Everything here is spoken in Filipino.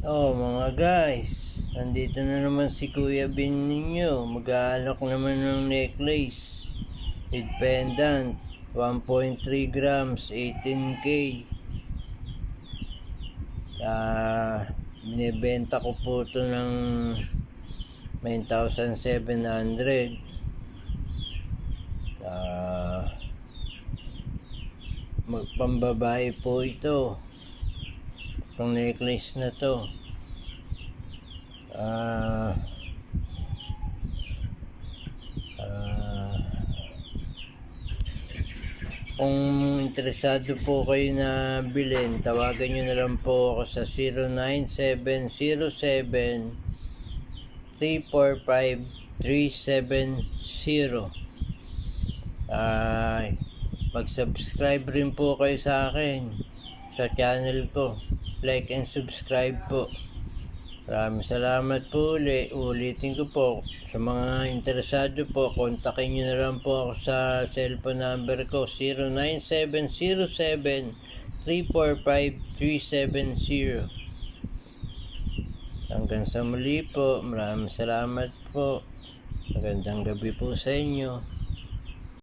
Oh mga guys, nandito na naman si Kuya Bin ninyo. Mag-aalok naman ng necklace with pendant 1.3 grams 18K. Binibenta ko po ito ng 9,700. Pambabae po ito, itong necklace na to. Kung interesado po kayo na bilhin, tawagan nyo na lang po ako sa 09707 345 370. Mag-subscribe rin po kayo sa akin sa channel ko. Like and subscribe po. Maraming salamat po ulitin ko po. Sa mga interesado po, kontakin nyo na lang po ako sa cellphone number ko 09707 345 370. Hanggang sa muli po, maraming salamat po. Magandang gabi po sa inyo.